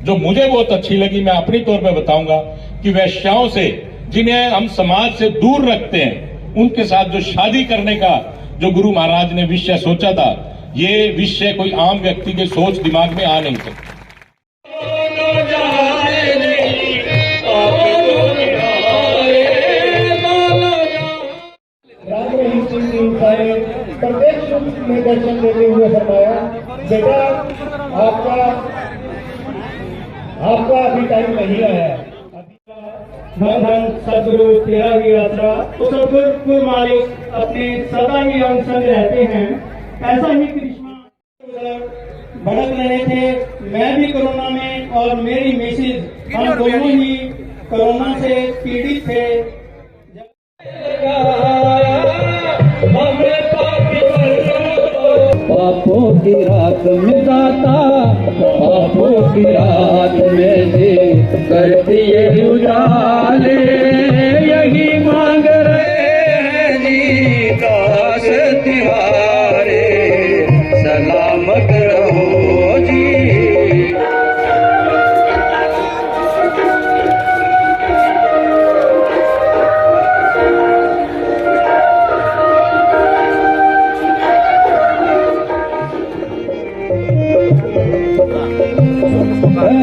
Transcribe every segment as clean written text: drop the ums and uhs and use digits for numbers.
जो मुझे बहुत अच्छी लगी, मैं अपनी तौर पे बताऊंगा कि वेश्याओं से, जिन्हें हम समाज से दूर रखते हैं, उनके साथ जो शादी करने का जो गुरु महाराज ने विषय सोचा था, ये विषय कोई आम व्यक्ति के सोच दिमाग में आ नहीं सकता। प्रत्यक्ष में दर्शन देते हुए फरमाया, बेटा आपका अभी टाइम नहीं आया। धन सदगुरु तेरा ही यात्रा, तो सदगुरु मालिक अपने सदा ही हम संग रहते हैं। ऐसा ही कृष्णा भड़क रहे थे, मैं भी कोरोना में और मेरी मिसेज, हम दोनों ही कोरोना से पीड़ित थे। पापों की रात मिटाता, पापों की रात में से कर दिए उजाले, यही मांग रहे जी दास तिहारे, सलामत रहो जी।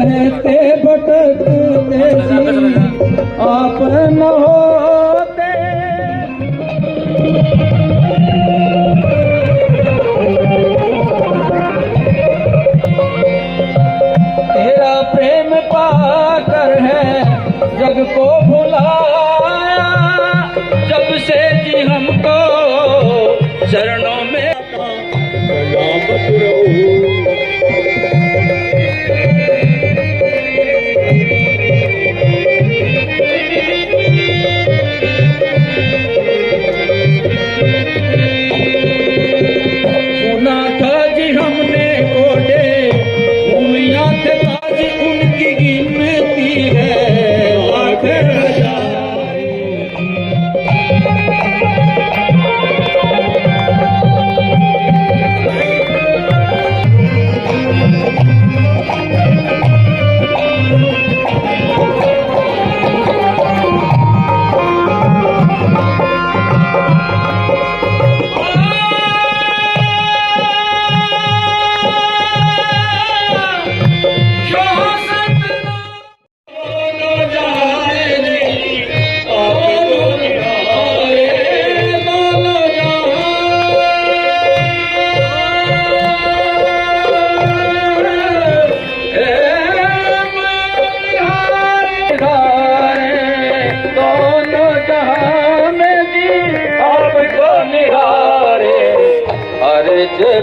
कहते भटकते आप न होते, तेरा प्रेम पाकर है जग को भुलाया, जब से जी हमको चरणों में सलामत रहो।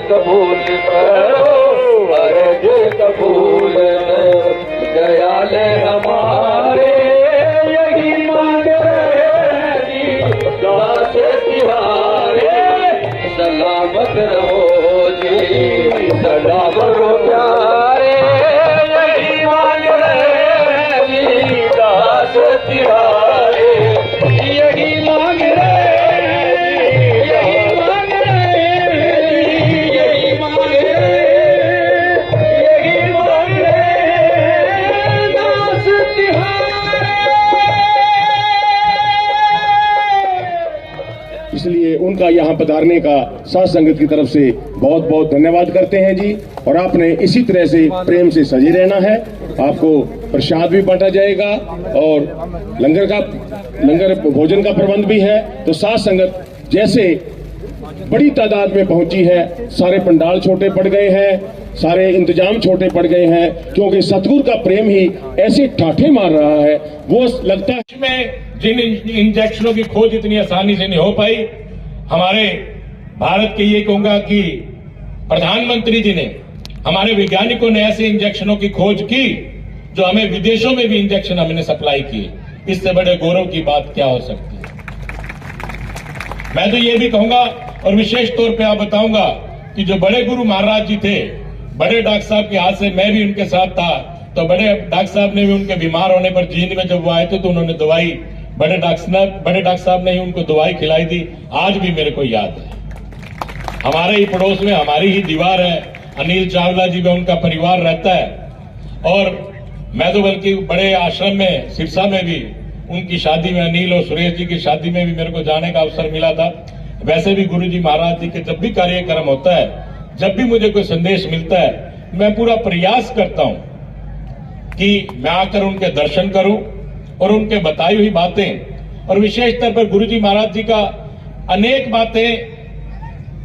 कबूल करो, अर्ज कबूल दयाल हमारे, यही मांग रहे दास तिहारे, सलामत रहो जी, सलाम रो प्यारे, यही मांग रहे दास तिहारे, यही मांग रहे। इसलिए उनका यहाँ पधारने का साथ संगत की तरफ से बहुत बहुत धन्यवाद करते हैं जी। और आपने इसी तरह से प्रेम से सजे रहना है। आपको प्रसाद भी बांटा जाएगा और लंगर भोजन का प्रबंध भी है। तो साथ संगत जैसे बड़ी तादाद में पहुंची है, सारे पंडाल छोटे पड़ गए हैं, सारे इंतजाम छोटे पड़ गए हैं, क्योंकि सतगुरु का प्रेम ही ऐसे ठाठे मार रहा है। वो लगता है में जिन इंजेक्शनों की खोज इतनी आसानी से नहीं हो पाई, हमारे भारत के ये कहूंगा कि प्रधानमंत्री जी ने, हमारे वैज्ञानिकों ने ऐसे इंजेक्शनों की खोज की जो हमें विदेशों में भी इंजेक्शन हमने सप्लाई किए। इससे बड़े गौरव की बात क्या हो सकती है। मैं तो ये भी कहूंगा और विशेष तौर पे आप बताऊंगा कि जो बड़े गुरु महाराज जी थे, बड़े डॉक्टर साहब के हाथ से मैं भी उनके साथ था, तो बड़े डॉक्टर साहब ने भी उनके बीमार होने पर जींद में जब वो आए थे तो उन्होंने दवाई, बड़े डॉक्टर साहब ने ही उनको दवाई खिलाई थी। आज भी मेरे को याद है। हमारे ही पड़ोस में हमारी ही दीवार है, अनिल चावला जी में उनका परिवार रहता है। और मैं तो बल्कि बड़े आश्रम में सिरसा में भी उनकी शादी में, अनिल और सुरेश जी की शादी में भी मेरे को जाने का अवसर मिला था। वैसे भी गुरुजी महाराज जी के जब भी कार्यक्रम होता है, जब भी मुझे कोई संदेश मिलता है, मैं पूरा प्रयास करता हूं कि मैं आकर उनके दर्शन करूं और उनके बताई हुई बातें, और विशेष तौर पर गुरुजी महाराज जी का अनेक बातें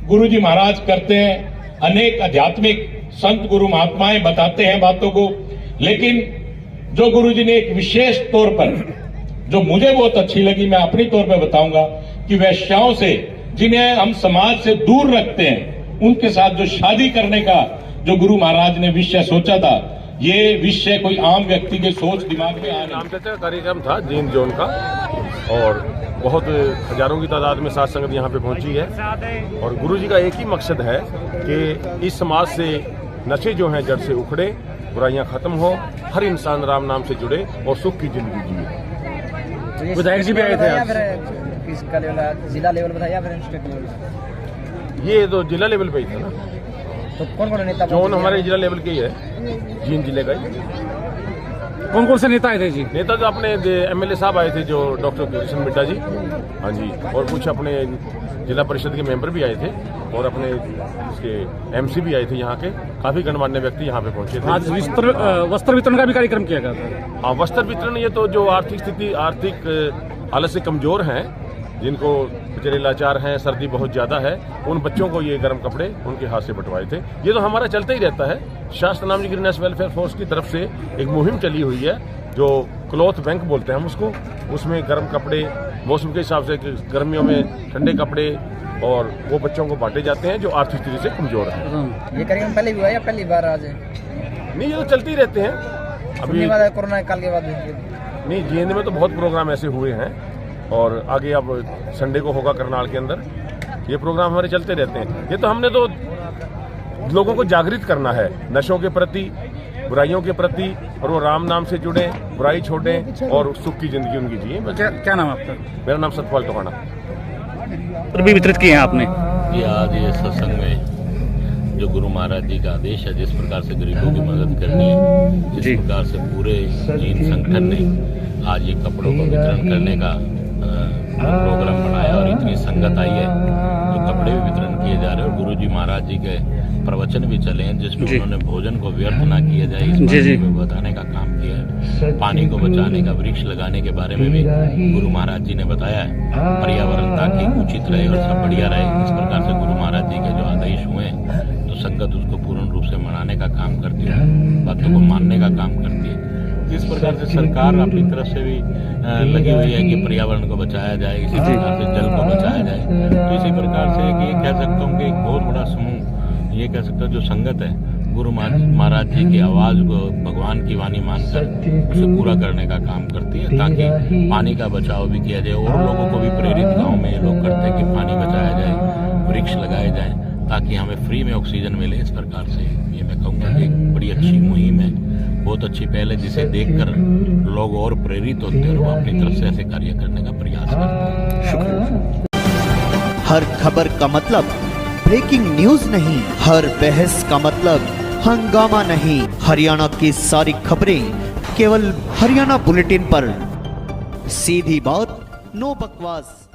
गुरुजी महाराज करते हैं, अनेक आध्यात्मिक संत गुरु महात्माएं बताते हैं बातों को, लेकिन जो गुरुजी ने एक विशेष तौर पर जो मुझे बहुत अच्छी लगी, मैं अपनी तौर पर बताऊंगा कि वैश्याओं से, जिन्हें हम समाज से दूर रखते हैं, उनके साथ जो शादी करने का जो गुरु महाराज ने विषय सोचा था, ये विषय कोई आम व्यक्ति के सोच दिमाग में आने रामचर्चा कार्यक्रम था जैन जोन का, और बहुत हजारों की तादाद में साध संगत यहाँ पे पहुंची है। और गुरु जी का एक ही मकसद है कि इस समाज से नशे जो हैं जड़ से उखड़े, बुराइयां खत्म हो, हर इंसान राम नाम से जुड़े और सुख की जिंदगी जिए। विधायक जी भी आए थे आज। किसका लेवल, जिला लेवल बताया फिर स्टेट लेवल? ये तो जिला लेवल पे ही था ना, तो कौन कौन नेता? जोन हमारे जिला लेवल के ही है, जींद जिले का ही। कौन कौन से नेता आए थे जी? नेता तो अपने एमएलए साहब आए थे, जो डॉक्टर कृष्ण मिड्डा जी, हाँ जी, और कुछ अपने जिला परिषद के मेंबर भी आए थे, और अपने इसके एमसी भी आए थे। यहाँ के काफी गणमान्य व्यक्ति यहाँ पे पहुंचे थे। आज वस्त्र वितरण का भी कार्यक्रम किया गया था। हाँ, वस्त्र वितरण, ये तो जो आर्थिक स्थिति, आर्थिक हालत से कमजोर हैं, जिनको बेचारे लाचार हैं, सर्दी बहुत ज्यादा है, उन बच्चों को ये गर्म कपड़े उनके हाथ से बंटवाए थे। ये तो हमारा चलता ही रहता है। शास्त्र नाम जी ग्रीननेस वेलफेयर फोर्स की तरफ से एक मुहिम चली हुई है, जो क्लॉथ बैंक बोलते हैं हम उसको। उसमें गर्म कपड़े मौसम के हिसाब से, गर्मियों में ठंडे कपड़े, और वो बच्चों को बांटे जाते हैं जो आर्थिक स्थिति से कमजोर है। ये कार्यक्रम पहले भी हुआ या पहली बार आज है? नहीं, ये तो चलते ही रहते हैं। अभी कोरोना काल के बाद नहीं, जीएनडी में तो बहुत प्रोग्राम ऐसे हुए हैं, और आगे अब संडे को होगा करनाल के अंदर। ये प्रोग्राम हमारे चलते रहते हैं। ये तो हमने तो लोगों को जागृत करना है नशों के प्रति, बुराइयों के प्रति, और वो राम नाम से जुड़े, बुराई छोड़ें और सुख की जिंदगी उनकी जिए। क्या नाम आपका? मेरा नाम सतपाल टोहाना। भी वितरित किए हैं आपने? ये आज ये सत्संग में जो गुरु महाराज जी का आदेश है, जिस प्रकार से गरीबों की मदद करनी है, जिस प्रकार से पूरे जैन संगठन ने आज ये कपड़ों को वितरण करने का प्रोग्राम बनाया, और इतनी संगत आई है, तो कपड़े भी वितरण किए जा रहे हैं। और गुरु जी महाराज जी के प्रवचन भी चले हैं, जिसमें उन्होंने भोजन को व्यर्थ ना किया जाए इस बारे में बताने का काम किया है। पानी को बचाने का, वृक्ष लगाने के बारे में भी गुरु महाराज जी ने बताया है। पर्यावरण ताकि उचित रहे और सब बढ़िया रहे, इस प्रकार से गुरु महाराज जी के जो आदेश हुए हैं, तो संगत उसको पूर्ण रूप से मनाने का काम करती है, बातों को मानने का काम करती है। इस प्रकार से सरकार अपनी तरफ से भी लगी हुई है कि पर्यावरण को बचाया जाए, इसी प्रकार से जल को बचाया जाए। तो इसी प्रकार से ये कह सकता हूँ कि एक बहुत बड़ा समूह, ये कह सकता हूँ जो संगत है, गुरु महाराज जी की आवाज को भगवान की वाणी मानकर उसे पूरा करने का काम करती है, ताकि पानी का बचाव भी किया जाए। और लोगों को भी प्रेरित गाँव में लोग करते हैं कि पानी बचाया जाए, वृक्ष लगाए जाए, ताकि हमें फ्री में ऑक्सीजन मिले। इस प्रकार से ये मैं कहूँगा कि एक बड़ी अच्छी मुहिम है, बहुत अच्छी पहल है, जिसे देखकर लोग और प्रेरित होते हैं और वो अपनी तरफ से ऐसे कार्य करने का प्रयास करते हैं। हर खबर का मतलब ब्रेकिंग न्यूज नहीं, हर बहस का मतलब हंगामा नहीं। हरियाणा की सारी खबरें केवल हरियाणा बुलेटिन पर। सीधी बात, नो बकवास।